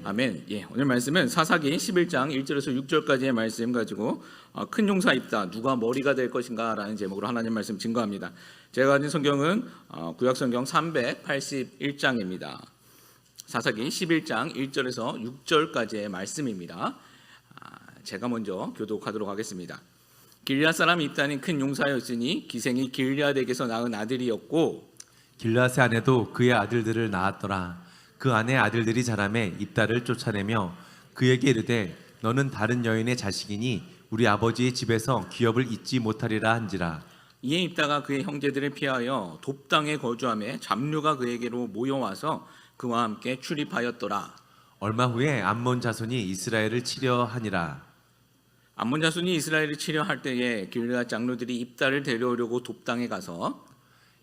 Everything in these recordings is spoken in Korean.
아멘. 예, 오늘 말씀은 사사기 11장 1절에서 6절까지의 말씀 가지고 큰 용사 있다, 누가 머리가 될 것인가 라는 제목으로 하나님 말씀 증거합니다. 제가 가진 성경은 구약성경 381장입니다. 사사기 11장 1절에서 6절까지의 말씀입니다. 제가 먼저 교독하도록 하겠습니다. 길앗 사람 입단이 큰 용사였으니 기생이 길앗에게서 낳은 아들이었고 길앗의 아내도 그의 아들들을 낳았더라. 그 아내 아들들이 자라매 입다를 쫓아내며 그에게 이르되 너는 다른 여인의 자식이니 우리 아버지의 집에서 기업을 잊지 못하리라 한지라. 이에 입다가 그의 형제들을 피하여 돕당에 거주하며 잡류가 그에게로 모여와서 그와 함께 출입하였더라. 얼마 후에 암몬 자손이 이스라엘을 치려 하니라. 암몬 자손이 이스라엘을 치려 할 때에 길앗 장로들이 입다를 데려오려고 돕당에 가서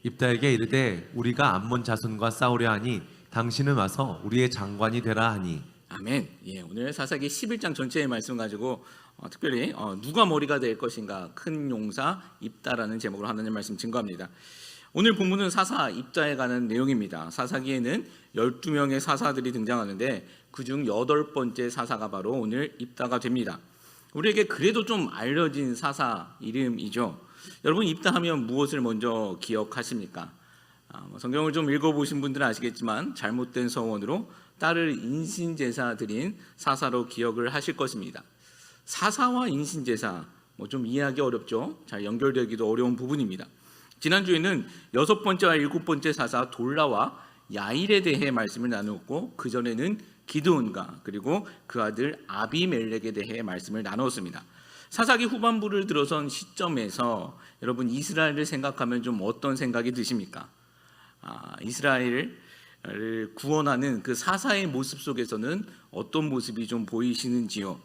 입다에게 이르되 우리가 암몬 자손과 싸우려 하니 당신은 와서 우리의 장관이 되라 하니. 아멘. 예, 오늘 사사기 11장 전체의 말씀 가지고 특별히 누가 머리가 될 것인가 큰 용사 입다라는 제목으로 하나님 말씀 증거합니다. 오늘 본문은 사사 입다에 관한 내용입니다. 사사기에는 12명의 사사들이 등장하는데 그중 8번째 사사가 바로 오늘 입다가 됩니다. 우리에게 그래도 좀 알려진 사사 이름이죠. 여러분, 입다하면 무엇을 먼저 기억하십니까? 성경을 좀 읽어보신 분들은 아시겠지만 잘못된 서원으로 딸을 인신제사 드린 사사로 기억을 하실 것입니다. 사사와 인신제사 좀 이해하기 어렵죠. 잘 연결되기도 어려운 부분입니다. 지난주에는 6번째와 7번째 사사 돌라와 야일에 대해 말씀을 나누었고 그 전에는 기드온과 그리고 그 아들 아비멜렉에 대해 말씀을 나누었습니다. 사사기 후반부를 들어선 시점에서 여러분 이스라엘을 생각하면 좀 어떤 생각이 드십니까? 이스라엘을 구원하는 그 사사의 모습 속에서는 어떤 모습이 좀 보이시는지요?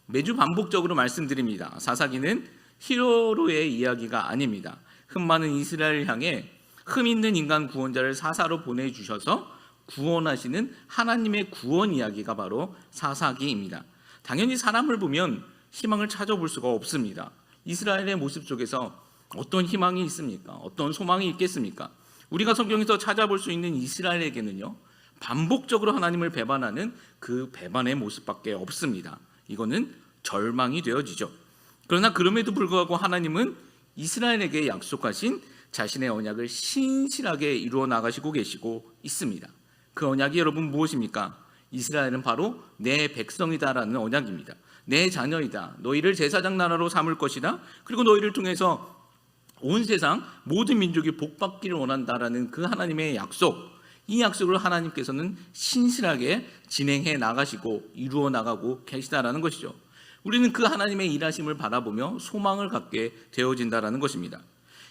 매주 반복적으로 말씀드립니다. 사사기는 히어로의 이야기가 아닙니다. 흠 많은 이스라엘을 향해 흠 있는 인간 구원자를 사사로 보내주셔서 구원하시는 하나님의 구원 이야기가 바로 사사기입니다. 당연히 사람을 보면 희망을 찾아볼 수가 없습니다. 이스라엘의 모습 속에서 어떤 희망이 있습니까? 어떤 소망이 있겠습니까? 우리가 성경에서 찾아볼 수 있는 이스라엘에게는요, 반복적으로 하나님을 배반하는 그 배반의 모습밖에 없습니다. 이거는 절망이 되어지죠. 그러나 그럼에도 불구하고 하나님은 이스라엘에게 약속하신 자신의 언약을 신실하게 이루어 나가시고 계시고 있습니다. 그 언약이 여러분 무엇입니까? 이스라엘은 바로 내 백성이다라는 언약입니다. 내 자녀이다. 너희를 제사장 나라로 삼을 것이다. 그리고 너희를 통해서 온 세상 모든 민족이 복받기를 원한다라는 그 하나님의 약속, 이 약속을 하나님께서는 신실하게 진행해 나가시고 이루어 나가고 계시다라는 것이죠. 우리는 그 하나님의 일하심을 바라보며 소망을 갖게 되어진다라는 것입니다.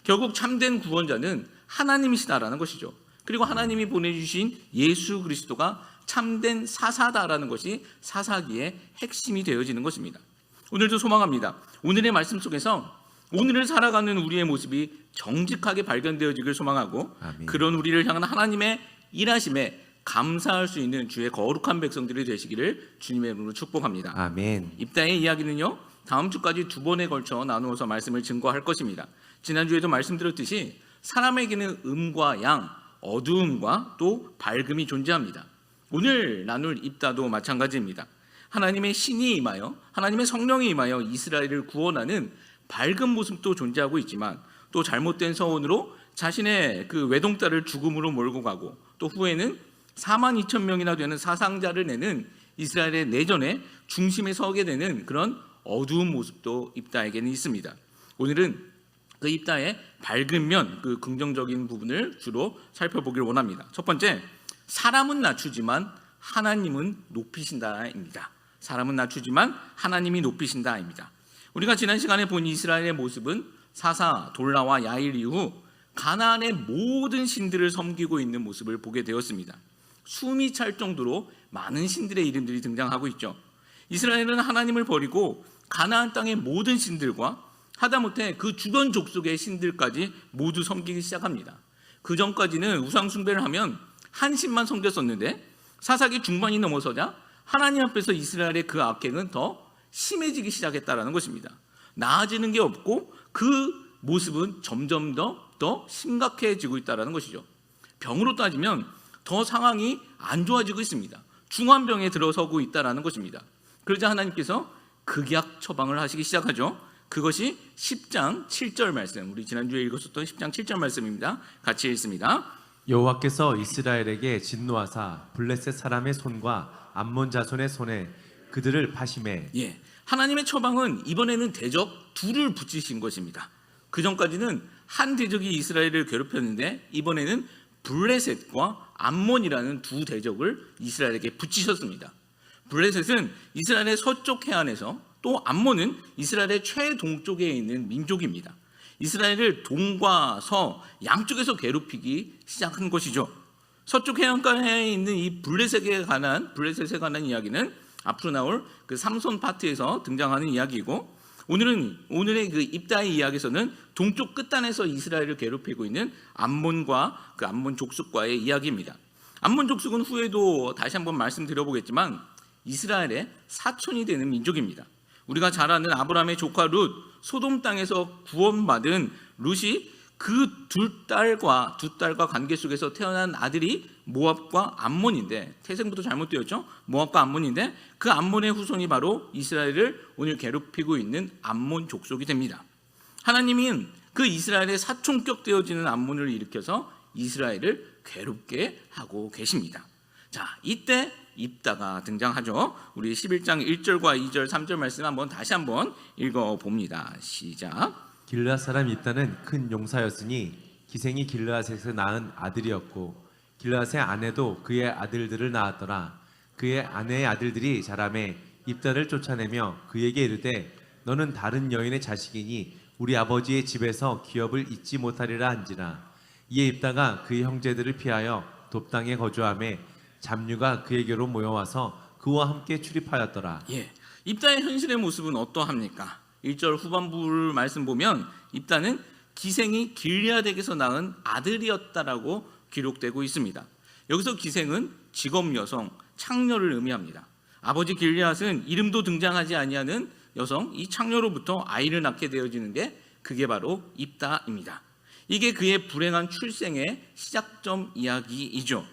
결국 참된 구원자는 하나님이시다라는 것이죠. 그리고 하나님이 보내주신 예수 그리스도가 참된 사사다라는 것이 사사기의 핵심이 되어지는 것입니다. 오늘도 소망합니다. 오늘의 말씀 속에서 오늘을 살아가는 우리의 모습이 정직하게 발견되어지길 소망하고 아멘. 그런 우리를 향한 하나님의 일하심에 감사할 수 있는 주의 거룩한 백성들이 되시기를 주님의 이름으로 축복합니다. 아멘. 입다의 이야기는요, 다음 주까지 2번에 걸쳐 나누어서 말씀을 증거할 것입니다. 지난주에도 말씀드렸듯이 사람에게는 음과 양, 어두움과 또 밝음이 존재합니다. 오늘 나눌 입다도 마찬가지입니다. 하나님의 신이 임하여 하나님의 성령이 임하여 이스라엘을 구원하는 밝은 모습도 존재하고 있지만 또 잘못된 서원으로 자신의 그 외동딸을 죽음으로 몰고 가고 또 후에는 42,000명이나 되는 사상자를 내는 이스라엘의 내전의 중심에 서게 되는 그런 어두운 모습도 입다에게는 있습니다. 오늘은 그 입다의 밝은 면, 그 긍정적인 부분을 주로 살펴보길 원합니다. 첫 번째, 사람은 낮추지만 하나님은 높이신다입니다. 사람은 낮추지만 하나님이 높이신다입니다. 우리가 지난 시간에 본 이스라엘의 모습은 사사, 돌라와 야일 이후 가나안의 모든 신들을 섬기고 있는 모습을 보게 되었습니다. 숨이 찰 정도로 많은 신들의 이름들이 등장하고 있죠. 이스라엘은 하나님을 버리고 가나안 땅의 모든 신들과 하다못해 그 주변 족속의 신들까지 모두 섬기기 시작합니다. 그 전까지는 우상 숭배를 하면 한 신만 섬겼었는데 사사기 중반이 넘어서자 하나님 앞에서 이스라엘의 그 악행은 더 심해지기 시작했다라는 것입니다. 나아지는 게 없고 그 모습은 점점 더 심각해지고 있다라는 것이죠. 병으로 따지면 더 상황이 안 좋아지고 있습니다. 중환병에 들어서고 있다라는 것입니다. 그러자 하나님께서 극약 처방을 하시기 시작하죠. 그것이 10장 7절 말씀, 우리 지난주에 읽었었던 10장 7절 말씀입니다. 같이 읽습니다. 여호와께서 이스라엘에게 진노하사 블레셋 사람의 손과 암몬 자손의 손에 그들을 파심해. 예, 하나님의 처방은 이번에는 대적 둘을 붙이신 것입니다. 그 전까지는 한 대적이 이스라엘을 괴롭혔는데 이번에는 블레셋과 암몬이라는 두 대적을 이스라엘에게 붙이셨습니다. 블레셋은 이스라엘의 서쪽 해안에서, 또 암몬은 이스라엘의 최동쪽에 있는 민족입니다. 이스라엘을 동과 서 양쪽에서 괴롭히기 시작한 것이죠. 서쪽 해안가에 있는 이 블레셋에 관한 이야기는 앞으로 나올 그 삼손 파트에서 등장하는 이야기이고, 오늘의 그 입다의 이야기에서는 동쪽 끝단에서 이스라엘을 괴롭히고 있는 암몬과 그 암몬 족속과의 이야기입니다. 암몬 족속은 후에도 다시 한번 말씀드려보겠지만 이스라엘의 사촌이 되는 민족입니다. 우리가 잘 아는 아브라함의 조카 룻, 소돔 땅에서 구원받은 룻이 그 두 딸과 관계 속에서 태어난 아들이 모압과 암몬인데, 태생부터 잘못되었죠. 모압과 암몬인데 그 암몬의 후손이 바로 이스라엘을 오늘 괴롭히고 있는 암몬 족속이 됩니다. 하나님은 그 이스라엘의 사촌격 되어지는 암몬을 일으켜서 이스라엘을 괴롭게 하고 계십니다. 자, 이때 입다가 등장하죠. 우리 11장 1절과 2절, 3절 말씀 다시 한번 읽어봅니다. 시작. 길르앗 사람 입다는 큰 용사였으니 기생이 길르앗에서 낳은 아들이었고 길르앗의 아내도 그의 아들들을 낳았더라. 그의 아내의 아들들이 자라매 입다를 쫓아내며 그에게 이르되 너는 다른 여인의 자식이니 우리 아버지의 집에서 기업을 잊지 못하리라 한지라. 이에 입다가 그의 형제들을 피하여 돕당에 거주하매 잡류가 그에게로 모여와서 그와 함께 출입하였더라. 예, 입다의 현실의 모습은 어떠합니까? 1절 후반부를 말씀 보면 입다는 기생이 길리앗에게서 낳은 아들이었다라고 기록되고 있습니다. 여기서 기생은 직업 여성, 창녀를 의미합니다. 아버지 길리앗은 이름도 등장하지 아니하는 여성, 이 창녀로부터 아이를 낳게 되어지는 게 그게 바로 입다입니다. 이게 그의 불행한 출생의 시작점 이야기이죠.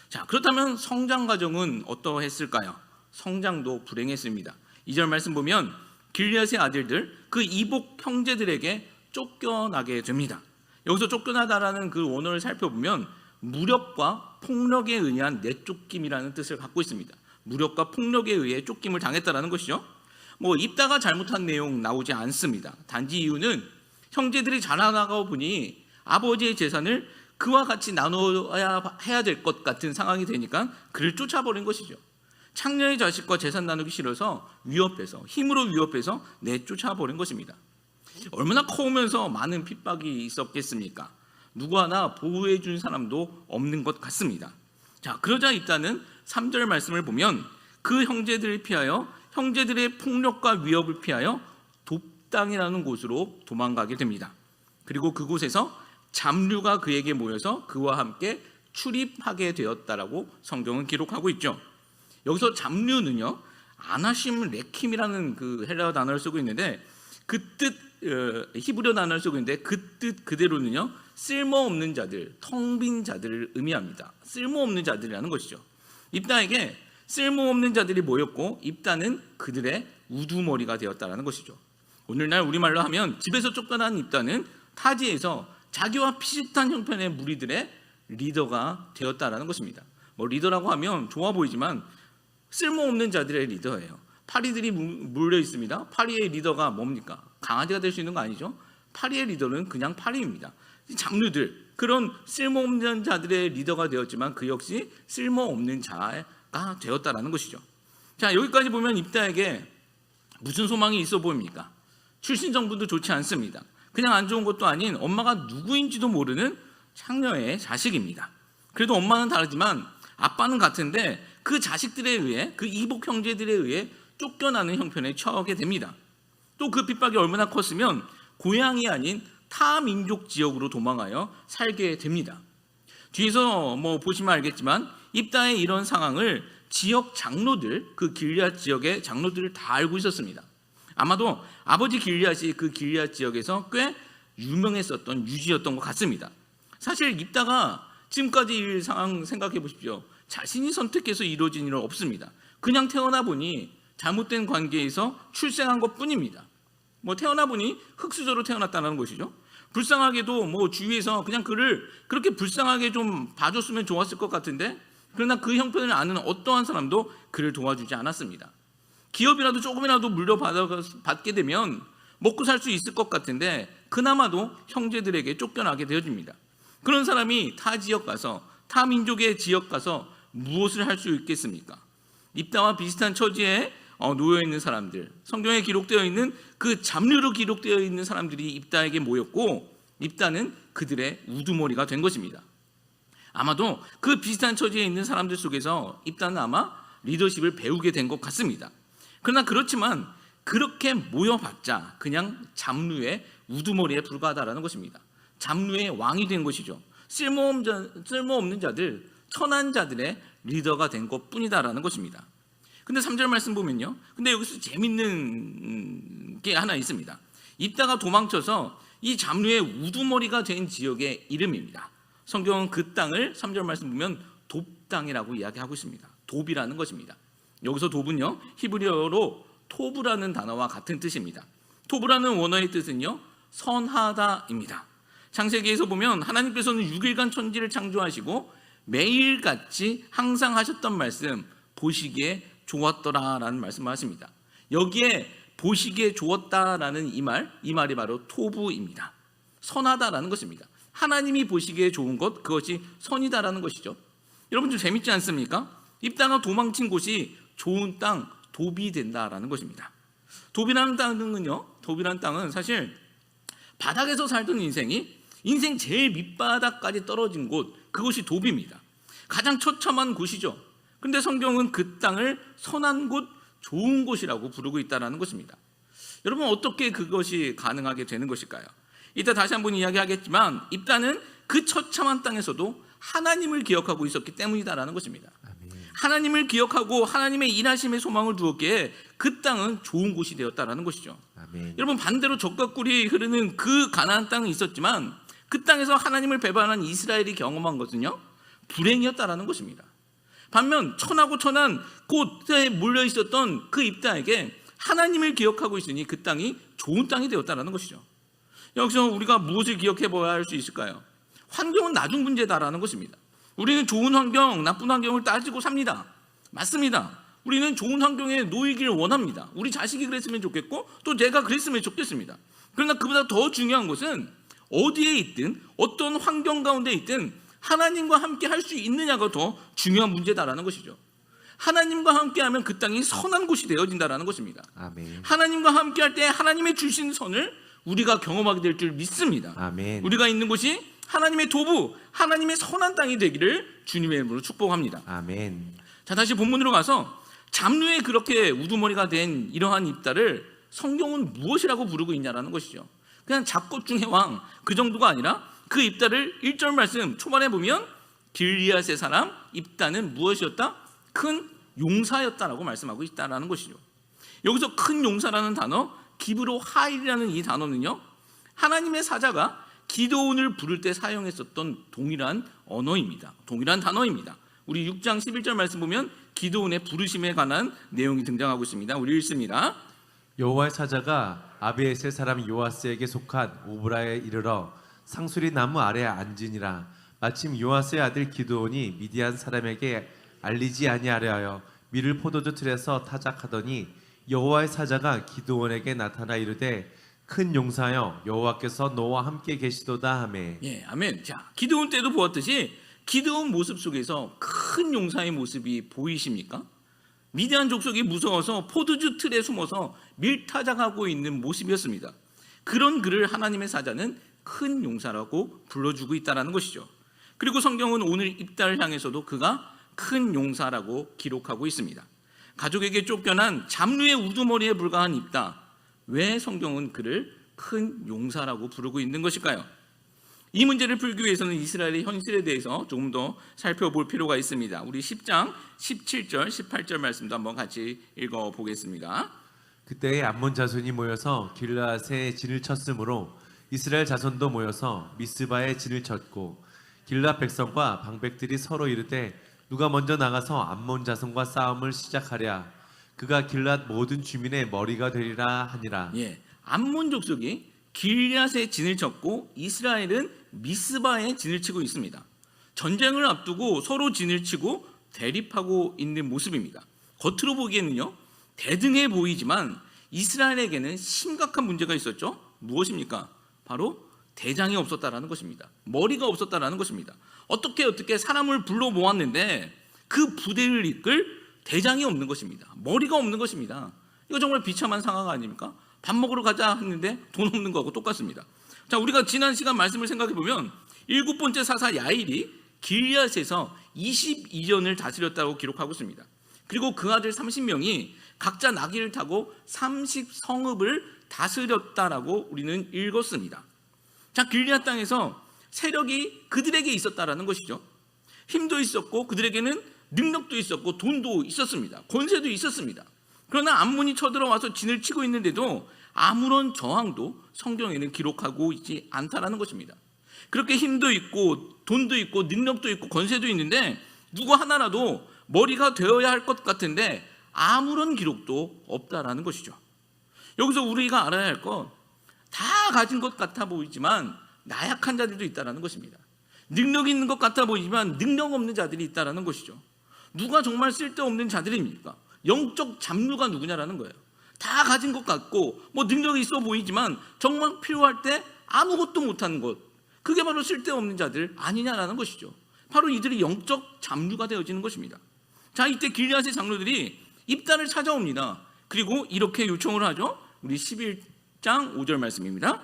자, 그렇다면 성장 과정은 어떠했을까요? 성장도 불행했습니다. 2절 말씀 보면 길리앗의 아들들, 그 이복 형제들에게 쫓겨나게 됩니다. 여기서 쫓겨나다라는 그 원어를 살펴보면 무력과 폭력에 의한 내쫓김이라는 뜻을 갖고 있습니다. 무력과 폭력에 의해 쫓김을 당했다라는 것이죠. 입다가 잘못한 내용 나오지 않습니다. 단지 이유는 형제들이 자라나가 보니 아버지의 재산을 그와 같이 나눠야 해야 될 것 같은 상황이 되니까 그를 쫓아버린 것이죠. 창녀의 자식과 재산 나누기 싫어서 힘으로 위협해서 내쫓아버린 것입니다. 얼마나 커오면서 많은 핍박이 있었겠습니까? 누구 하나 보호해 준 사람도 없는 것 같습니다. 자, 그러자 입다는 3절 말씀을 보면 그 형제들을 피하여, 형제들의 폭력과 위협을 피하여 돕당이라는 곳으로 도망가게 됩니다. 그리고 그곳에서 잡류가 그에게 모여서 그와 함께 출입하게 되었다라고 성경은 기록하고 있죠. 여기서 잡류는요, 아나심 레킴이라는 그 헬라어 단어를 쓰고 있는데 그 뜻, 히브리어 단어를 쓰고 있는데 그 뜻 그대로는요, 쓸모없는 자들, 텅 빈 자들을 의미합니다. 쓸모없는 자들이라는 것이죠. 입다에게 쓸모없는 자들이 모였고 입다는 그들의 우두머리가 되었다라는 것이죠. 오늘날 우리말로 하면 집에서 쫓겨난 입다는 타지에서 자기와 비슷한 형편의 무리들의 리더가 되었다라는 것입니다. 리더라고 하면 좋아 보이지만 쓸모없는 자들의 리더예요. 파리들이 물려 있습니다. 파리의 리더가 뭡니까? 강아지가 될 수 있는 거 아니죠? 파리의 리더는 그냥 파리입니다. 잡류들, 그런 쓸모없는 자들의 리더가 되었지만 그 역시 쓸모없는 자가 되었다라는 것이죠. 자, 여기까지 보면 입다에게 무슨 소망이 있어 보입니까? 출신 정부도 좋지 않습니다. 그냥 안 좋은 것도 아닌 엄마가 누구인지도 모르는 창녀의 자식입니다. 그래도 엄마는 다르지만 아빠는 같은데 그 자식들에 의해, 그 이복 형제들에 의해 쫓겨나는 형편에 처하게 됩니다. 또 그 핍박이 얼마나 컸으면 고향이 아닌 타 민족 지역으로 도망하여 살게 됩니다. 뒤에서 보시면 알겠지만 입다의 이런 상황을 지역 장로들, 그 길리앗 지역의 장로들을 다 알고 있었습니다. 아마도 아버지 길리앗이 그 길리앗 지역에서 꽤 유명했었던 유지였던 것 같습니다. 사실 입다가 지금까지 이 상황 생각해 보십시오. 자신이 선택해서 이루어진 일은 없습니다. 그냥 태어나 보니 잘못된 관계에서 출생한 것뿐입니다. 뭐 태어나 보니 흙수저로 태어났다는 것이죠. 불쌍하게도 뭐 주위에서 그냥 그를 그렇게 불쌍하게 좀 봐줬으면 좋았을 것 같은데, 그러나 그 형편을 아는 어떠한 사람도 그를 도와주지 않았습니다. 기업이라도 조금이라도 물려받게 되면 먹고 살 수 있을 것 같은데 그나마도 형제들에게 쫓겨나게 되어집니다. 그런 사람이 타 지역 가서, 타 민족의 지역 가서 무엇을 할 수 있겠습니까? 입다와 비슷한 처지에 놓여 있는 사람들, 성경에 기록되어 있는 그 잡류로 기록되어 있는 사람들이 입다에게 모였고, 입다는 그들의 우두머리가 된 것입니다. 아마도 그 비슷한 처지에 있는 사람들 속에서 입다는 아마 리더십을 배우게 된 것 같습니다. 그러나 그렇지만 그렇게 모여봤자 그냥 잡류의 우두머리에 불과하다라는 것입니다. 잡류의 왕이 된 것이죠. 쓸모없는 자들, 천한 자들의 리더가 된 것뿐이다라는 것입니다. 근데 3절 말씀 보면요, 근데 여기서 재밌는 게 하나 있습니다. 입다가 도망쳐서 이 잡류의 우두머리가 된 지역의 이름입니다. 성경은 그 땅을 3절 말씀 보면 돕땅이라고 이야기하고 있습니다. 돕이라는 것입니다. 여기서 돕은요, 히브리어로 토브라는 단어와 같은 뜻입니다. 토브라는 원어의 뜻은요, 선하다입니다. 창세기에서 보면 하나님께서는 6일간 천지를 창조하시고 매일같이 항상 하셨던 말씀, 보시기에 좋았더라라는 말씀을 하십니다. 여기에 보시기에 좋았다라는 이 말이 바로 토브입니다. 선하다라는 것입니다. 하나님이 보시기에 좋은 것, 그것이 선이다라는 것이죠. 여러분 좀 재밌지 않습니까? 입다가 도망친 곳이 좋은 땅, 돕이 된다라는 것입니다. 돕이라는 땅은 사실 바닥에서 살던 인생 제일 밑바닥까지 떨어진 곳, 그것이 돕입니다. 가장 처참한 곳이죠. 그런데 성경은 그 땅을 선한 곳, 좋은 곳이라고 부르고 있다는 것입니다. 여러분 어떻게 그것이 가능하게 되는 것일까요? 이따 다시 한번 이야기하겠지만 입다는 그 처참한 땅에서도 하나님을 기억하고 있었기 때문이다라는 것입니다. 하나님을 기억하고 하나님의 일하심의 소망을 두었기에 그 땅은 좋은 곳이 되었다라는 것이죠. 아멘. 여러분 반대로 적과 꿀이 흐르는 그 가나안 땅은 있었지만 그 땅에서 하나님을 배반한 이스라엘이 경험한 것은요, 불행이었다라는 것입니다. 반면 천하고 천한 곳에 몰려 있었던 그 입다에게 하나님을 기억하고 있으니 그 땅이 좋은 땅이 되었다라는 것이죠. 여기서 우리가 무엇을 기억해 봐야 할 수 있을까요? 환경은 나중 문제다라는 것입니다. 우리는 좋은 환경, 나쁜 환경을 따지고 삽니다. 맞습니다. 우리는 좋은 환경에 놓이길 원합니다. 우리 자식이 그랬으면 좋겠고 또 제가 그랬으면 좋겠습니다. 그러나 그보다 더 중요한 것은 어디에 있든 어떤 환경 가운데 있든 하나님과 함께 할 수 있느냐가 더 중요한 문제다라는 것이죠. 하나님과 함께하면 그 땅이 선한 곳이 되어진다라는 것입니다. 아멘. 하나님과 함께할 때 하나님의 주신 선을 우리가 경험하게 될 줄 믿습니다. 아멘. 우리가 있는 곳이 하나님의 도부, 하나님의 선한 땅이 되기를 주님의 이름으로 축복합니다. 아멘. 자, 다시 본문으로 가서 잡류에 그렇게 우두머리가 된 이러한 입다를 성경은 무엇이라고 부르고 있냐라는 것이죠. 그냥 잡것 중의 왕, 그 정도가 아니라 그 입다를 1절 말씀 초반에 보면 길리앗의 사람 입다는 무엇이었다? 큰 용사였다라고 말씀하고 있다라는 것이죠. 여기서 큰 용사라는 단어, 기브로 하일이라는 이 단어는요, 하나님의 사자가 기드온을 부를 때 사용했었던 동일한 언어입니다. 동일한 단어입니다. 우리 6장 11절 말씀 보면 기드온의 부르심에 관한 내용이 등장하고 있습니다. 우리 읽습니다. 여호와의 사자가 아비에셀 사람 요아스에게 속한 오브라에 이르러 상수리 나무 아래에 앉으니라. 마침 요아스의 아들 기드온이 미디안 사람에게 알리지 아니하려 밀을 포도주 틀에서 타작하더니 여호와의 사자가 기드온에게 나타나 이르되 큰 용사여 여호와께서 너와 함께 계시도다 하매. 예, 아멘. 자, 기드온 때도 보았듯이 기드온 모습 속에서 큰 용사의 모습이 보이십니까? 미디안 족속이 무서워서 포도주 틀에 숨어서 밀타작하고 있는 모습이었습니다. 그런 그를 하나님의 사자는 큰 용사라고 불러주고 있다는 것이죠. 그리고 성경은 오늘 입다를 향해서도 그가 큰 용사라고 기록하고 있습니다. 가족에게 쫓겨난 잡류의 우두머리에 불과한 입다, 왜 성경은 그를 큰 용사라고 부르고 있는 것일까요? 이 문제를 풀기 위해서는 이스라엘의 현실에 대해서 조금 더 살펴볼 필요가 있습니다. 우리 10장 17절 18절 말씀도 한번 같이 읽어보겠습니다. 그때에 암몬 자손이 모여서 길앗에 진을 쳤으므로 이스라엘 자손도 모여서 미스바에 진을 쳤고 길앗 백성과 방백들이 서로 이르되 누가 먼저 나가서 암몬 자손과 싸움을 시작하랴. 그가 길앗 모든 주민의 머리가 되리라 하니라. 예, 암몬 족속이 길앗에 진을 쳤고 이스라엘은 미스바에 진을 치고 있습니다. 전쟁을 앞두고 서로 진을 치고 대립하고 있는 모습입니다. 겉으로 보기에는요 대등해 보이지만 이스라엘에게는 심각한 문제가 있었죠. 무엇입니까? 바로 대장이 없었다라는 것입니다. 머리가 없었다라는 것입니다. 어떻게 사람을 불러 모았는데 그 부대를 이끌 대장이 없는 것입니다. 머리가 없는 것입니다. 이거 정말 비참한 상황 아닙니까? 밥 먹으러 가자 했는데 돈 없는 거하고 똑같습니다. 자, 우리가 지난 시간 말씀을 생각해 보면 7번째 사사 야일이 길앗에서 22년을 다스렸다고 기록하고 있습니다. 그리고 그 아들 30명이 각자 나귀를 타고 30성읍을 다스렸다라고 우리는 읽었습니다. 자, 길앗 땅에서 세력이 그들에게 있었다라는 것이죠. 힘도 있었고 그들에게는 능력도 있었고 돈도 있었습니다. 권세도 있었습니다. 그러나 암몬이 쳐들어와서 진을 치고 있는데도 아무런 저항도 성경에는 기록하고 있지 않다라는 것입니다. 그렇게 힘도 있고 돈도 있고 능력도 있고 권세도 있는데 누구 하나라도 머리가 되어야 할 것 같은데 아무런 기록도 없다라는 것이죠. 여기서 우리가 알아야 할 것, 다 가진 것 같아 보이지만 나약한 자들도 있다라는 것입니다. 능력 있는 것 같아 보이지만 능력 없는 자들이 있다라는 것이죠. 누가 정말 쓸데없는 자들입니까? 영적 잡류가 누구냐라는 거예요. 다 가진 것 같고 뭐 능력이 있어 보이지만 정말 필요할 때 아무것도 못하는 것, 그게 바로 쓸데없는 자들 아니냐라는 것이죠. 바로 이들이 영적 잡류가 되어지는 것입니다. 자, 이때 길앗의 장로들이 입다를 찾아옵니다. 그리고 이렇게 요청을 하죠. 우리 11장 5절 말씀입니다.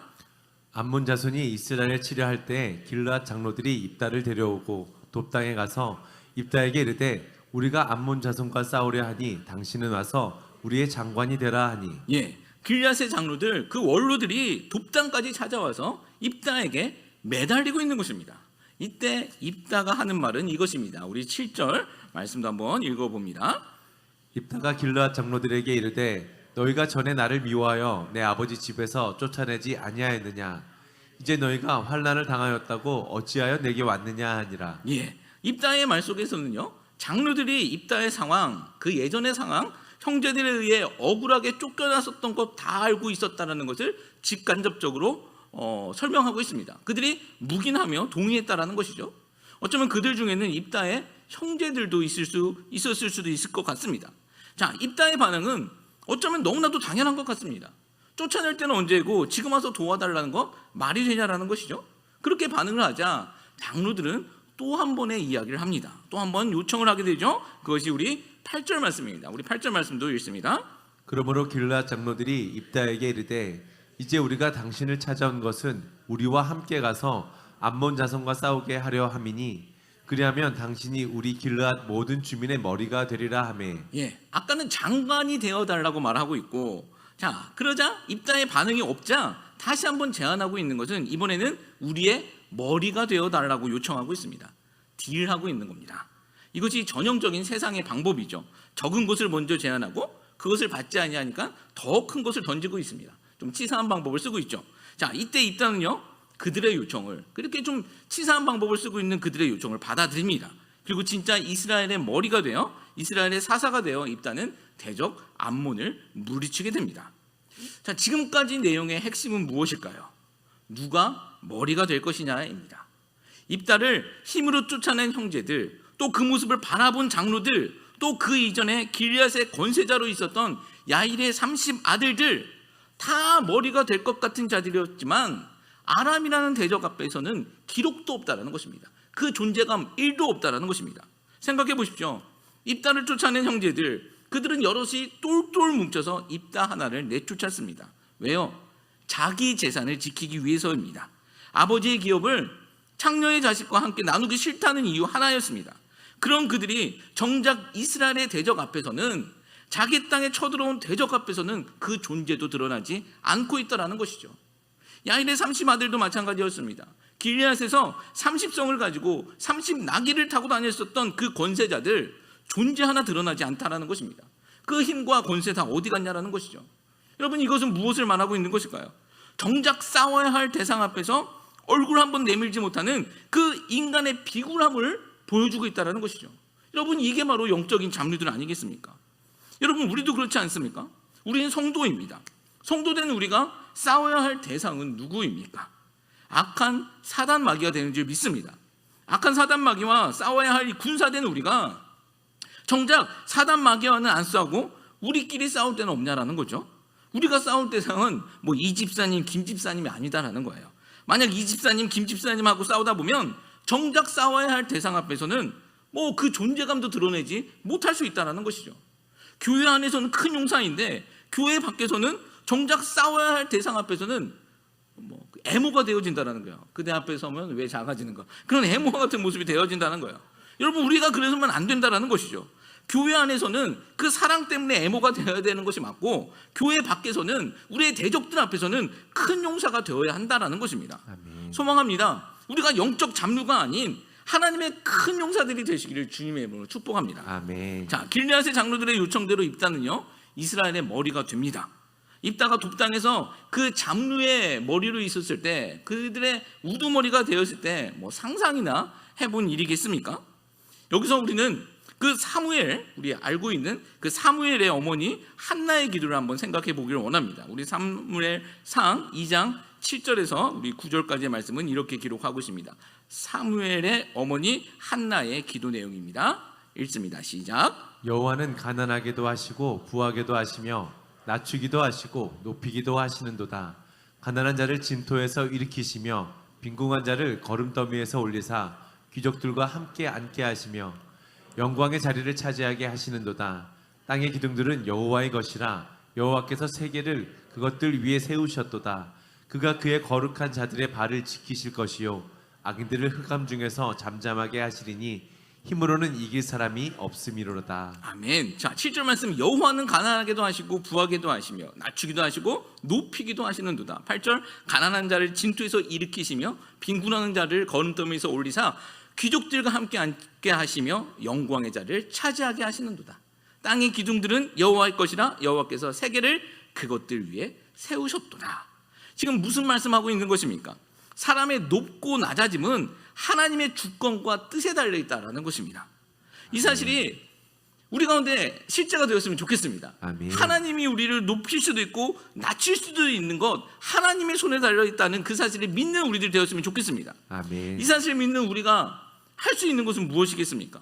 암몬 자손이 이스라엘을 치려할 때 길앗 장로들이 입다를 데려오고 돕당에 가서 입다에게 이르되 우리가 암몬 자손과 싸우려 하니 당신은 와서 우리의 장관이 되라 하니. 예, 길앗의 장로들, 그 원로들이 돕당까지 찾아와서 입다에게 매달리고 있는 것입니다. 이때 입다가 하는 말은 이것입니다. 우리 7절 말씀도 한번 읽어봅니다. 입다가 길앗 장로들에게 이르되 너희가 전에 나를 미워하여 내 아버지 집에서 쫓아내지 아니하였느냐. 이제 너희가 환난을 당하였다고 어찌하여 내게 왔느냐 하니라. 예, 입다의 말 속에서는요, 장로들이 입다의 상황, 그 예전의 상황, 형제들에 의해 억울하게 쫓겨났었던 것 다 알고 있었다는 것을 직간접적으로 설명하고 있습니다. 그들이 묵인하며 동의했다라는 것이죠. 어쩌면 그들 중에는 입다의 형제들도 있었을 수도 있을 것 같습니다. 자, 입다의 반응은 어쩌면 너무나도 당연한 것 같습니다. 쫓아낼 때는 언제고 지금 와서 도와달라는 거 말이 되냐라는 것이죠. 그렇게 반응을 하자 장로들은 또 한 번의 이야기를 합니다. 또 한 번 요청을 하게 되죠. 그것이 우리 8절 말씀입니다. 우리 8절 말씀도 읽습니다. 그러므로 길앗 장로들이 입다에게 이르되 이제 우리가 당신을 찾아온 것은 우리와 함께 가서 암몬 자손과 싸우게 하려 함이니 그리하면 당신이 우리 길앗 모든 주민의 머리가 되리라 하매. 예, 아까는 장관이 되어달라고 말하고 있고, 자, 그러자 입다의 반응이 없자 다시 한번 제안하고 있는 것은 이번에는 우리의 머리가 되어달라고 요청하고 있습니다. 딜하고 있는 겁니다. 이것이 전형적인 세상의 방법이죠. 적은 것을 먼저 제안하고 그것을 받지 아니하니까 더 큰 것을 던지고 있습니다. 좀 치사한 방법을 쓰고 있죠. 자, 이때 입다는요, 그들의 요청을, 그렇게 좀 치사한 방법을 쓰고 있는 그들의 요청을 받아들입니다. 그리고 진짜 이스라엘의 머리가 되어 이스라엘의 사사가 되어 입다는 대적 암몬을 물리치게 됩니다. 자, 지금까지 내용의 핵심은 무엇일까요? 누가 머리가 될 것이냐입니다. 입다를 힘으로 쫓아낸 형제들, 또 그 모습을 바라본 장로들, 또 그 이전에 길앗의 권세자로 있었던 야일의 30 아들들, 다 머리가 될 것 같은 자들이었지만 아람이라는 대적 앞에서는 기록도 없다라는 것입니다. 그 존재감 1도 없다라는 것입니다. 생각해 보십시오. 입다를 쫓아낸 형제들, 그들은 여럿이 똘똘 뭉쳐서 입다 하나를 내쫓았습니다. 왜요? 자기 재산을 지키기 위해서입니다. 아버지의 기업을 창녀의 자식과 함께 나누기 싫다는 이유 하나였습니다. 그런 그들이 정작 이스라엘의 대적 앞에서는, 자기 땅에 쳐들어온 대적 앞에서는 그 존재도 드러나지 않고 있다는 것이죠. 야일의 30 아들도 마찬가지였습니다. 길앗에서 30성을 가지고 30 나귀를 타고 다녔었던 그 권세자들, 존재 하나 드러나지 않다라는 것입니다. 그 힘과 권세 다 어디 갔냐라는 것이죠. 여러분, 이것은 무엇을 말하고 있는 것일까요? 정작 싸워야 할 대상 앞에서 얼굴 한번 내밀지 못하는 그 인간의 비굴함을 보여주고 있다는 것이죠. 여러분, 이게 바로 영적인 잡류들 아니겠습니까? 여러분, 우리도 그렇지 않습니까? 우리는 성도입니다. 성도된 우리가 싸워야 할 대상은 누구입니까? 악한 사단 마귀가 되는 줄 믿습니다. 악한 사단 마귀와 싸워야 할 이 군사된 우리가 정작 사단 마귀와는 안 싸우고 우리끼리 싸울 때는 없냐라는 거죠. 우리가 싸울 대상은 뭐 이 집사님, 김 집사님이 아니다라는 거예요. 만약 이 집사님, 김 집사님하고 싸우다 보면 정작 싸워야 할 대상 앞에서는 뭐 그 존재감도 드러내지 못할 수 있다라는 것이죠. 교회 안에서는 큰 용사인데 교회 밖에서는 정작 싸워야 할 대상 앞에서는 뭐 애모가 되어진다는 거예요. 그대 앞에 서면 왜 작아지는 거? 그런 애모와 같은 모습이 되어진다는 거예요. 여러분, 우리가 그래서면 안 된다라는 것이죠. 교회 안에서는 그 사랑 때문에 애모가 되어야 되는 것이 맞고, 교회 밖에서는 우리의 대적들 앞에서는 큰 용사가 되어야 한다라는 것입니다. 아멘. 소망합니다. 우리가 영적 잡류가 아닌 하나님의 큰 용사들이 되시기를 주님의 이름으로 축복합니다. 아멘. 자, 길르앗의 장로들의 요청대로 입다는요, 이스라엘의 머리가 됩니다. 입다가 돕당에서 그 잡류의 머리로 있었을 때, 그들의 우두머리가 되었을 때 뭐 상상이나 해본 일이겠습니까? 여기서 우리는 그 사무엘, 우리 알고 있는 그 사무엘의 어머니 한나의 기도를 한번 생각해 보기를 원합니다. 우리 사무엘상 2장 7절에서 우리 9절까지의 말씀은 이렇게 기록하고 있습니다. 사무엘의 어머니 한나의 기도 내용입니다. 읽습니다. 시작. 여호와는 가난하게도 하시고 부하게도 하시며 낮추기도 하시고 높이기도 하시는도다. 가난한 자를 진토에서 일으키시며 빈궁한 자를 거름더미에서 올리사 귀족들과 함께 앉게 하시며 영광의 자리를 차지하게 하시는도다. 땅의 기둥들은 여호와의 것이라 여호와께서 세계를 그것들 위에 세우셨도다. 그가 그의 거룩한 자들의 발을 지키실 것이요 악인들을 흑암 중에서 잠잠하게 하시리니 힘으로는 이길 사람이 없음이로다. 아멘. 자, 7절 말씀, 여호와는 가난하게도 하시고 부하게도 하시며 낮추기도 하시고 높이기도 하시는도다. 8절, 가난한 자를 진토에서 일으키시며 빈곤한 자를 거름더미에서 올리사 귀족들과 함께 앉게 하시며 영광의 자리를 차지하게 하시는도다. 땅의 기둥들은 여호와의 것이라 여호와께서 세계를 그것들 위에 세우셨도다. 지금 무슨 말씀하고 있는 것입니까? 사람의 높고 낮아짐은 하나님의 주권과 뜻에 달려있다라는 것입니다. 이 사실이 우리 가운데 실제가 되었으면 좋겠습니다. 아멘. 하나님이 우리를 높일 수도 있고 낮출 수도 있는 것, 하나님의 손에 달려있다는 그 사실을 믿는 우리들 되었으면 좋겠습니다. 아멘. 이 사실을 믿는 우리가 할 수 있는 것은 무엇이겠습니까?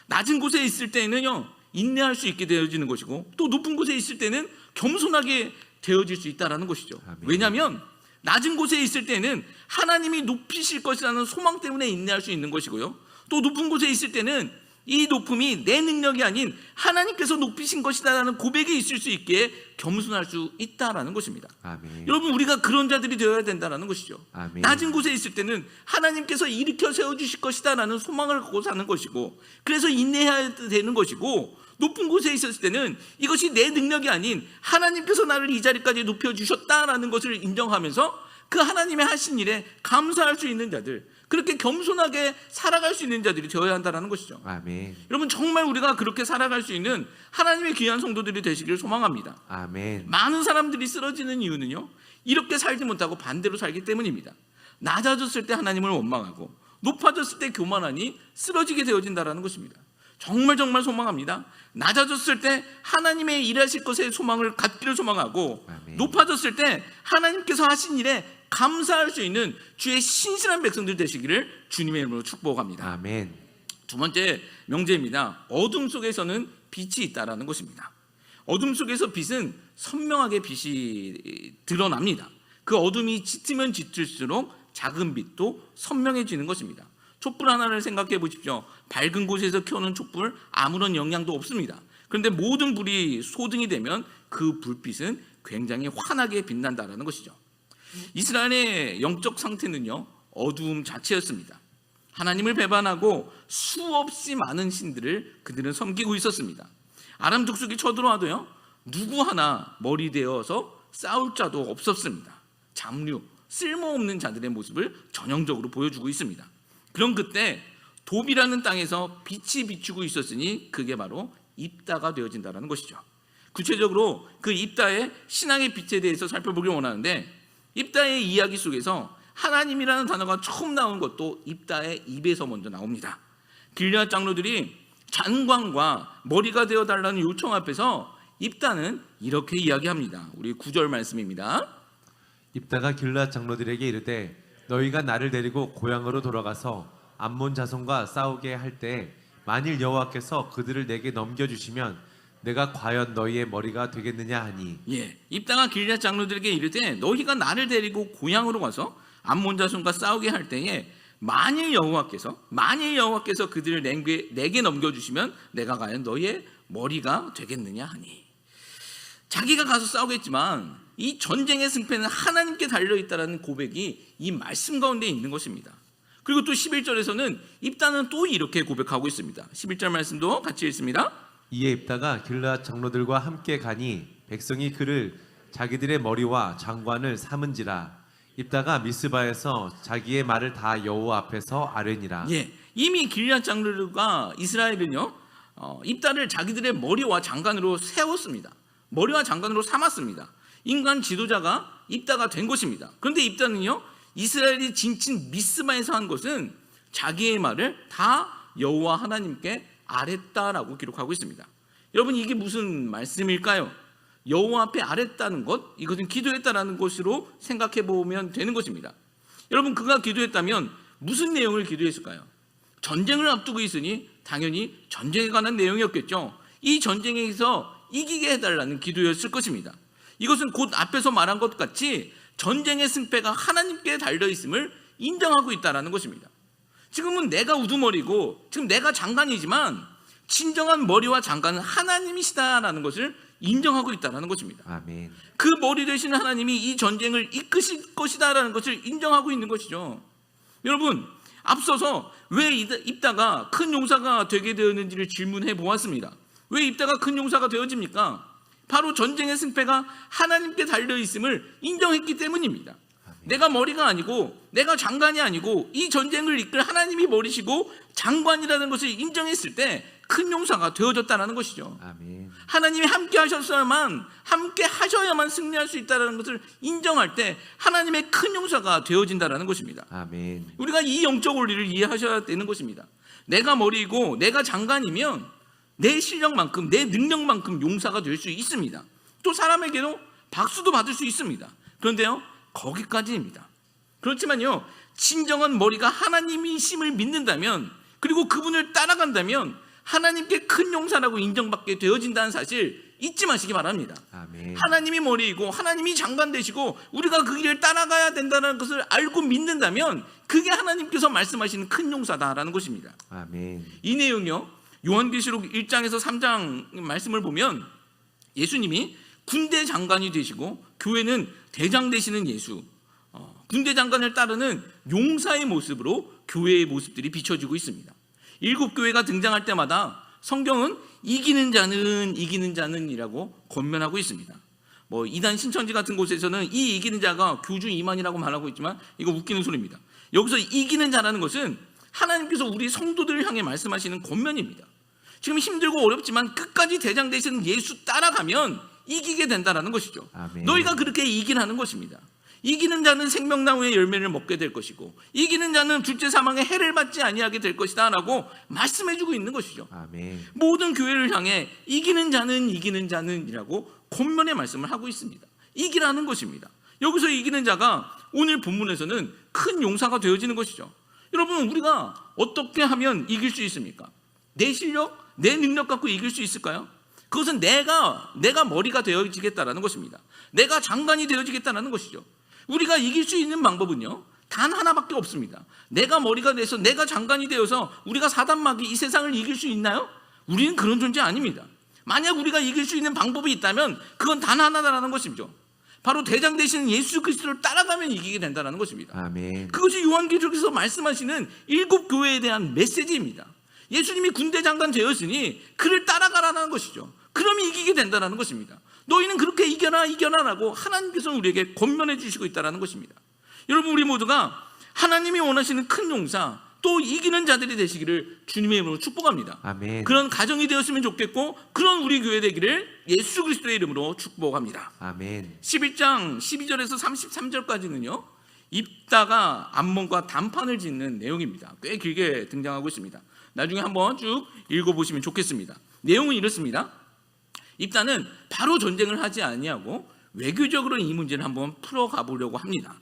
낮은 곳에 있을 때는요, 인내할 수 있게 되어지는 것이고, 또 높은 곳에 있을 때는 겸손하게 되어질 수 있다는 것이죠. 아멘. 왜냐하면 낮은 곳에 있을 때는 하나님이 높이실 것이라는 소망 때문에 인내할 수 있는 것이고요, 또 높은 곳에 있을 때는 이 높음이 내 능력이 아닌 하나님께서 높이신 것이다라는 고백이 있을 수 있게 겸손할 수 있다라는 것입니다. 아멘. 여러분, 우리가 그런 자들이 되어야 된다는 것이죠. 아멘. 낮은 곳에 있을 때는 하나님께서 일으켜 세워주실 것이다라는 소망을 갖고 사는 것이고, 그래서 인내해야 되는 것이고, 높은 곳에 있었을 때는 이것이 내 능력이 아닌 하나님께서 나를 이 자리까지 높여주셨다라는 것을 인정하면서 그 하나님의 하신 일에 감사할 수 있는 자들, 그렇게 겸손하게 살아갈 수 있는 자들이 되어야 한다는 것이죠. 아멘. 여러분, 정말 우리가 그렇게 살아갈 수 있는 하나님의 귀한 성도들이 되시기를 소망합니다. 아멘. 많은 사람들이 쓰러지는 이유는요, 이렇게 살지 못하고 반대로 살기 때문입니다. 낮아졌을 때 하나님을 원망하고 높아졌을 때 교만하니 쓰러지게 되어진다는 것입니다. 정말 소망합니다. 낮아졌을 때 하나님의 일하실 것에 소망을 갖기를 소망하고, 아멘. 높아졌을 때 하나님께서 하신 일에 감사할 수 있는 주의 신실한 백성들 되시기를 주님의 이름으로 축복합니다. 아멘. 두 번째 명제입니다. 어둠 속에서는 빛이 있다라는 것입니다. 어둠 속에서 빛은 선명하게 빛이 드러납니다. 그 어둠이 짙으면 짙을수록 작은 빛도 선명해지는 것입니다. 촛불 하나를 생각해 보십시오. 밝은 곳에서 켜는 촛불, 아무런 영향도 없습니다. 그런데 모든 불이 소등이 되면 그 불빛은 굉장히 환하게 빛난다는 것이죠. 이스라엘의 영적 상태는요, 어두움 자체였습니다. 하나님을 배반하고 수없이 많은 신들을 그들은 섬기고 있었습니다. 아람 족속이 쳐들어와도요, 누구 하나 머리 되어서 싸울 자도 없었습니다. 잡류, 쓸모없는 자들의 모습을 전형적으로 보여주고 있습니다. 그런 그때 돕이라는 땅에서 빛이 비추고 있었으니 그게 바로 입다가 되어진다는 것이죠. 구체적으로 그 입다의 신앙의 빛에 대해서 살펴보길 원하는데, 입다의 이야기 속에서 하나님이라는 단어가 처음 나온 것도 입다의 입에서 먼저 나옵니다. 길르앗 장로들이 장관과 머리가 되어달라는 요청 앞에서 입다는 이렇게 이야기합니다. 우리 9절 말씀입니다. 입다가 길앗 장로들에게 이르되 너희가 나를 데리고 고향으로 돌아가서 암몬 자손과 싸우게 할 때 만일 여호와께서 그들을 내게 넘겨주시면 내가 과연 너희의 머리가 되겠느냐 하니. 입다가 길앗 장로들에게 이르되 너희가 나를 데리고 고향으로 가서 암몬 자손과 싸우게 할 때에 만일 여호와께서 그들을 내게 넘겨주시면 내가 과연 너희의 머리가 되겠느냐 하니. 자기가 가서 싸우겠지만 이 전쟁의 승패는 하나님께 달려있다라는 고백이 이 말씀 가운데 있는 것입니다. 그리고 또 11절에서는 입다는 또 이렇게 고백하고 있습니다. 11절 말씀도 같이 읽습니다. 이에 입다가 길앗 장로들과 함께 가니 백성이 그를 자기들의 머리와 장관을 삼은지라. 입다가 미스바에서 자기의 말을 다 여호와 앞에서 아뢰니라. 이미 길앗 장로들과 이스라엘은요, 입다를 자기들의 머리와 장관으로 세웠습니다. 머리와 장관으로 삼았습니다. 인간 지도자가 입다가 된 것입니다. 그런데 입다는요, 이스라엘이 진친 미스바에서 한 것은 자기의 말을 다 여호와 하나님께 아랬다라고 기록하고 있습니다. 여러분, 이게 무슨 말씀일까요? 여호와 앞에 아랬다는 것, 이것은 기도했다라는 것으로 생각해 보면 되는 것입니다. 여러분, 그가 기도했다면 무슨 내용을 기도했을까요? 전쟁을 앞두고 있으니 당연히 전쟁에 관한 내용이었겠죠. 이 전쟁에서 이기게 해달라는 기도였을 것입니다. 이것은 곧 앞에서 말한 것 같이 전쟁의 승패가 하나님께 달려있음을 인정하고 있다는 것입니다. 지금은 내가 우두머리고 지금 내가 장관이지만 진정한 머리와 장관은 하나님이시다라는 것을 인정하고 있다는 것입니다. 아멘. 그 머리 되신 하나님이 이 전쟁을 이끄실 것이다라는 것을 인정하고 있는 것이죠. 여러분, 앞서서 왜 입다가 큰 용사가 되게 되었는지를 질문해 보았습니다. 왜 입다가 큰 용사가 되어집니까? 바로 전쟁의 승패가 하나님께 달려있음을 인정했기 때문입니다. 내가 머리가 아니고 내가 장관이 아니고 이 전쟁을 이끌 하나님이 머리시고 장관이라는 것을 인정했을 때 큰 용사가 되어졌다는 것이죠. 아멘. 하나님이 함께 하셔야만 승리할 수 있다는 것을 인정할 때 하나님의 큰 용사가 되어진다는 것입니다. 아멘. 우리가 이 영적 원리를 이해하셔야 되는 것입니다. 내가 머리이고 내가 장관이면 내 실력만큼 내 능력만큼 용사가 될 수 있습니다. 또 사람에게도 박수도 받을 수 있습니다. 그런데요, 거기까지입니다. 그렇지만요, 진정한 머리가 하나님이심을 믿는다면, 그리고 그분을 따라간다면 하나님께 큰 용사라고 인정받게 되어진다는 사실 잊지 마시기 바랍니다. 아멘. 하나님이 머리이고 하나님이 장관 되시고 우리가 그 길을 따라가야 된다는 것을 알고 믿는다면 그게 하나님께서 말씀하시는 큰 용사다라는 것입니다. 아멘. 이 내용이요, 요한계시록 1장에서 3장 말씀을 보면 예수님이 군대 장관이 되시고 교회는 대장 되시는 예수, 군대 장관을 따르는 용사의 모습으로 교회의 모습들이 비춰지고 있습니다. 7교회가 등장할 때마다 성경은 이기는 자는 이라고 권면하고 있습니다. 이단 신천지 같은 곳에서는 이 이기는 자가 교주 이만이라고 말하고 있지만 이거 웃기는 소리입니다. 여기서 이기는 자라는 것은 하나님께서 우리 성도들을 향해 말씀하시는 권면입니다. 지금 힘들고 어렵지만 끝까지 대장 되시는 예수 따라가면 이기게 된다는 것이죠. 아멘. 너희가 그렇게 이기라는 것입니다. 이기는 자는 생명나무의 열매를 먹게 될 것이고 이기는 자는 둘째 사망의 해를 받지 아니하게 될 것이다 라고 말씀해주고 있는 것이죠. 아멘. 모든 교회를 향해 이기는 자는 이라고 권면의 말씀을 하고 있습니다. 이기라는 것입니다. 여기서 이기는 자가 오늘 본문에서는 큰 용사가 되어지는 것이죠. 여러분, 우리가 어떻게 하면 이길 수 있습니까? 내 실력, 내 능력 갖고 이길 수 있을까요? 그것은 내가 머리가 되어지겠다라는 것입니다. 내가 장관이 되어지겠다라는 것이죠. 우리가 이길 수 있는 방법은요, 단 하나밖에 없습니다. 내가 머리가 돼서 내가 장관이 되어서 우리가 사단마귀 이 세상을 이길 수 있나요? 우리는 그런 존재 아닙니다. 만약 우리가 이길 수 있는 방법이 있다면 그건 단 하나다라는 것이죠. 바로 대장 되시는 예수 그리스도를 따라가면 이기게 된다는 것입니다. 아멘. 그것이 요한계시록에서 말씀하시는 7교회에 대한 메시지입니다. 예수님이 군대 장관 되었으니 그를 따라가라는 것이죠. 그러면 이기게 된다는 것입니다. 너희는 그렇게 이겨라라고 하나님께서는 우리에게 권면해 주시고 있다는 것입니다. 여러분, 우리 모두가 하나님이 원하시는 큰 용사, 또 이기는 자들이 되시기를 주님의 이름으로 축복합니다. 아멘. 그런 가정이 되었으면 좋겠고 그런 우리 교회 되기를 예수 그리스도의 이름으로 축복합니다. 아멘. 11장 12절에서 33절까지는요, 입다가 암몬과 단판을 짓는 내용입니다. 꽤 길게 등장하고 있습니다. 나중에 한번 쭉 읽어보시면 좋겠습니다. 내용은 이렇습니다. 입다는 바로 전쟁을 하지 아니하고 외교적으로 이 문제를 한번 풀어가 보려고 합니다.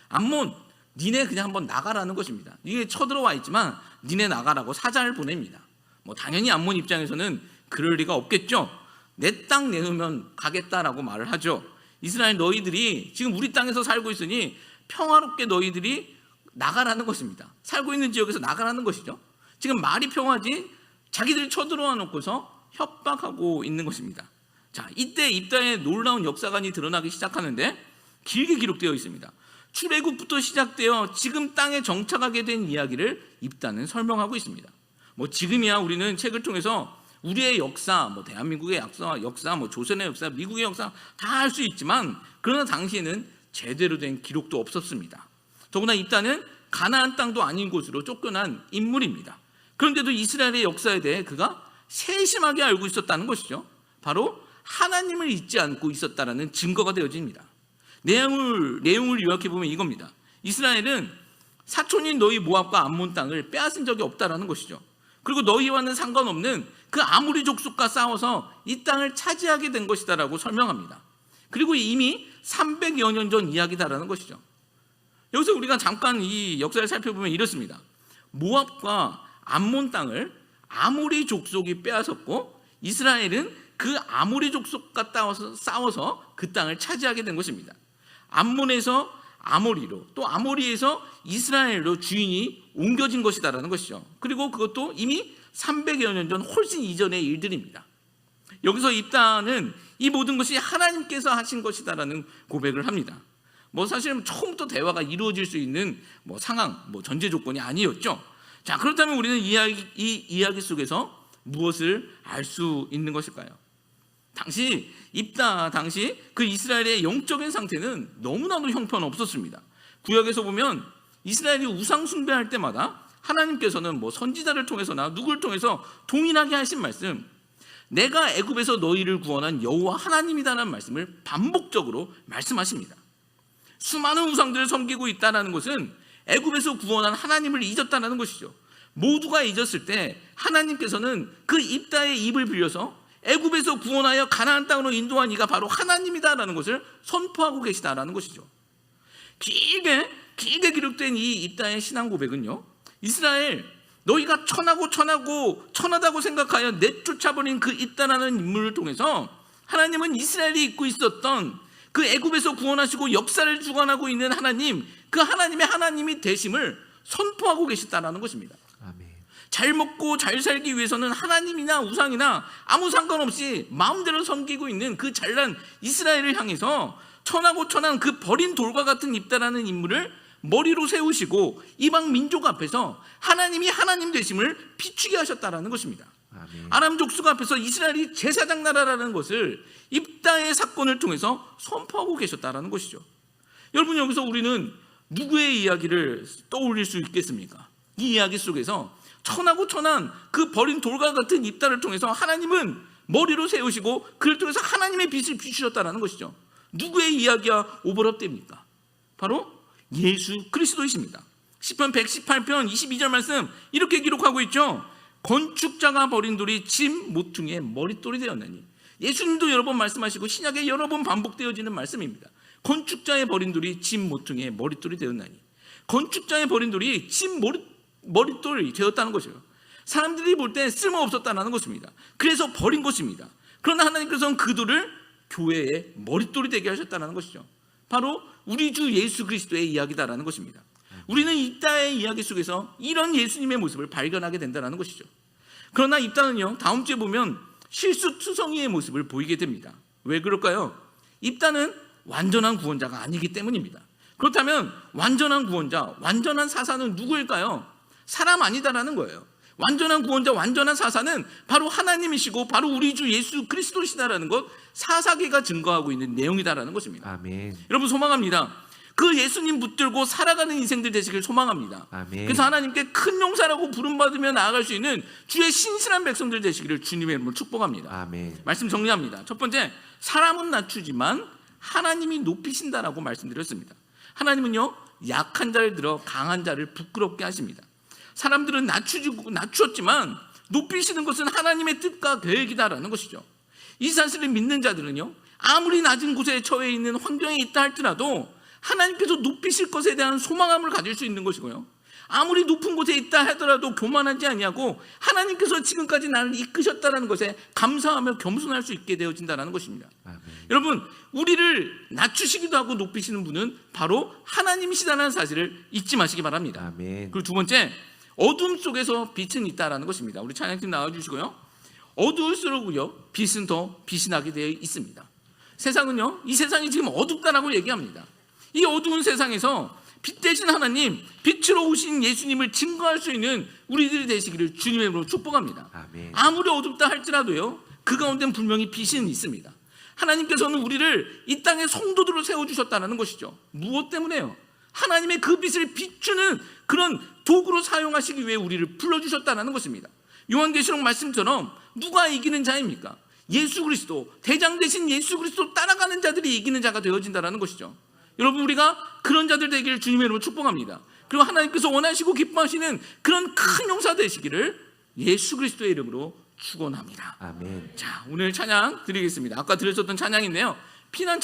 암몬, 니네 그냥 한번 나가라는 것입니다. 이게 쳐들어와 있지만 니네 나가라고 사자를 보냅니다. 뭐 당연히 암몬 입장에서는 그럴 리가 없겠죠. 내 땅 내놓으면 가겠다라고 말을 하죠. 이스라엘 너희들이 지금 우리 땅에서 살고 있으니 평화롭게 너희들이 나가라는 것입니다. 살고 있는 지역에서 나가라는 것이죠. 지금 말이 평화지 자기들이 쳐들어와 놓고서 협박하고 있는 것입니다. 자, 이때 입다의 놀라운 역사관이 드러나기 시작하는데 길게 기록되어 있습니다. 출애굽부터 시작되어 지금 땅에 정착하게 된 이야기를 입다는 설명하고 있습니다. 뭐 지금이야 우리는 책을 통해서 우리의 역사, 뭐 대한민국의 역사, 뭐 조선의 역사, 미국의 역사 다 알 수 있지만 그러나 당시에는 제대로 된 기록도 없었습니다. 더구나 입다는 가나안 땅도 아닌 곳으로 쫓겨난 인물입니다. 그런데도 이스라엘의 역사에 대해 그가 세심하게 알고 있었다는 것이죠. 바로 하나님을 잊지 않고 있었다라는 증거가 되어집니다. 내용을 요약해 보면 이겁니다. 이스라엘은 사촌인 너희 모압과 암몬 땅을 빼앗은 적이 없다라는 것이죠. 그리고 너희와는 상관없는 그 아모리 족속과 싸워서 이 땅을 차지하게 된 것이다라고 설명합니다. 그리고 이미 300여 년 전 이야기다라는 것이죠. 여기서 우리가 잠깐 이 역사를 살펴보면 이렇습니다. 모압과 암몬 땅을 아모리 족속이 빼앗았고 이스라엘은 그 아모리 족속과 싸워서 그 땅을 차지하게 된 것입니다. 암몬에서 아모리로 또 아모리에서 이스라엘로 주인이 옮겨진 것이다라는 것이죠. 그리고 그것도 이미 300여 년 전 훨씬 이전의 일들입니다. 여기서 입다는 이 모든 것이 하나님께서 하신 것이다라는 고백을 합니다. 뭐 사실 처음부터 대화가 이루어질 수 있는 뭐 상황, 뭐 전제 조건이 아니었죠. 자, 그렇다면 우리는 이 이야기 속에서 무엇을 알 수 있는 것일까요? 입다 당시 그 이스라엘의 영적인 상태는 너무나도 형편없었습니다. 구약에서 보면 이스라엘이 우상 숭배할 때마다 하나님께서는 뭐 선지자를 통해서나 누구를 통해서 동일하게 하신 말씀, 내가 애굽에서 너희를 구원한 여호와 하나님이다라는 말씀을 반복적으로 말씀하십니다. 수많은 우상들을 섬기고 있다는 것은 애굽에서 구원한 하나님을 잊었다는 것이죠. 모두가 잊었을 때 하나님께서는 그 입다의 입을 빌려서 애굽에서 구원하여 가나안 땅으로 인도한 이가 바로 하나님이다라는 것을 선포하고 계시다라는 것이죠. 길게 기록된 이 입다의 신앙 고백은요, 이스라엘 너희가 천하다고 생각하여 내쫓아버린 그 입다라는 인물을 통해서 하나님은 이스라엘이 잊고 있었던 그 애굽에서 구원하시고 역사를 주관하고 있는 하나님, 그 하나님의 하나님이 되심을 선포하고 계시다라는 것입니다. 아멘. 잘 먹고 잘 살기 위해서는 하나님이나 우상이나 아무 상관없이 마음대로 섬기고 있는 그 잘난 이스라엘을 향해서 천한 그 버린 돌과 같은 입다라는 인물을 머리로 세우시고 이방 민족 앞에서 하나님이 하나님 되심을 비추게 하셨다라는 것입니다. 아멘. 아람 족속 앞에서 이스라엘이 제사장 나라라는 것을 입다의 사건을 통해서 선포하고 계셨다라는 것이죠. 여러분, 여기서 우리는 누구의 이야기를 떠올릴 수 있겠습니까? 이 이야기 속에서 천한 그 버린 돌과 같은 입다를 통해서 하나님은 머리로 세우시고 그를 통해서 하나님의 빛을 비추셨다는 것이죠. 누구의 이야기가 오버랩됩니까? 바로 예수 그리스도이십니다. 시편 118편 22절 말씀 이렇게 기록하고 있죠. 건축자가 버린 돌이 짐 모퉁이의 머릿돌이 되었나니. 예수님도 여러 번 말씀하시고 신약에 여러 번 반복되어지는 말씀입니다. 건축자의 버린 돌이 짐 모퉁이의 머릿돌이 되었나니. 건축자의 버린 돌이 짐 머릿돌이 되었다는 것이에요. 사람들이 볼 때 쓸모없었다는 것입니다. 그래서 버린 것입니다. 그러나 하나님께서는 그 돌을 교회의 머릿돌이 되게 하셨다는 것이죠. 바로 우리 주 예수 그리스도의 이야기다라는 것입니다. 우리는 입다의 이야기 속에서 이런 예수님의 모습을 발견하게 된다는 것이죠. 그러나 입다는요, 다음 주에 보면 실수투성이의 모습을 보이게 됩니다. 왜 그럴까요? 입다는 완전한 구원자가 아니기 때문입니다. 그렇다면 완전한 구원자, 완전한 사사는 누구일까요? 사람 아니다라는 거예요. 완전한 구원자, 완전한 사사는 바로 하나님이시고 바로 우리 주 예수 그리스도시다라는 것, 사사기가 증거하고 있는 내용이다라는 것입니다. 아멘. 여러분, 소망합니다. 그 예수님 붙들고 살아가는 인생들 되시길 소망합니다. 아멘. 그래서 하나님께 큰 용사라고 부름받으며 나아갈 수 있는 주의 신실한 백성들 되시기를 주님의 이름으로 축복합니다. 아멘. 말씀 정리합니다. 첫 번째, 사람은 낮추지만 하나님이 높이신다라고 말씀드렸습니다. 하나님은요, 약한 자를 들어 강한 자를 부끄럽게 하십니다. 사람들은 낮추었지만 높이시는 것은 하나님의 뜻과 계획이다라는 것이죠. 이 사실을 믿는 자들은요, 아무리 낮은 곳에 처해 있는 환경에 있다 할지라도 하나님께서 높이실 것에 대한 소망함을 가질 수 있는 것이고요, 아무리 높은 곳에 있다 하더라도 교만하지 아니하고 하나님께서 지금까지 나를 이끄셨다는 것에 감사하며 겸손할 수 있게 되어진다는 것입니다. 아멘. 여러분, 우리를 낮추시기도 하고 높이시는 분은 바로 하나님이시다는 사실을 잊지 마시기 바랍니다. 아멘. 그리고 두 번째, 어둠 속에서 빛은 있다라는 것입니다. 우리 찬양팀 나와주시고요. 어두울수록요, 빛은 더 빛이 나게 되어 있습니다. 세상은요, 이 세상이 지금 어둡다라고 얘기합니다. 이 어두운 세상에서 빛 대신 하나님, 빛으로 오신 예수님을 증거할 수 있는 우리들이 되시기를 주님의 이름으로 축복합니다. 아멘. 아무리 어둡다 할지라도요, 그 가운데는 분명히 빛은 있습니다. 하나님께서는 우리를 이 땅의 성도들로 세워주셨다는 것이죠. 무엇 때문에요? 하나님의 그 빛을 비추는 그런 도구로 사용하시기 위해 우리를 불러주셨다는 것입니다. 요한계시록 말씀처럼 누가 이기는 자입니까? 예수 그리스도, 대장 되신 예수 그리스도 따라가는 자들이 이기는 자가 되어진다는 것이죠. 여러분, 우리가 그런 자들 되기를 주님의 이름으로 축복합니다. 그리고 하나님께서 원하시고 기뻐하시는 그런 큰 용사 되시기를 예수 그리스도의 이름으로 축원합니다. 아멘. 자, 오늘 찬양 드리겠습니다. 아까 드렸었던 찬양인데요, 피난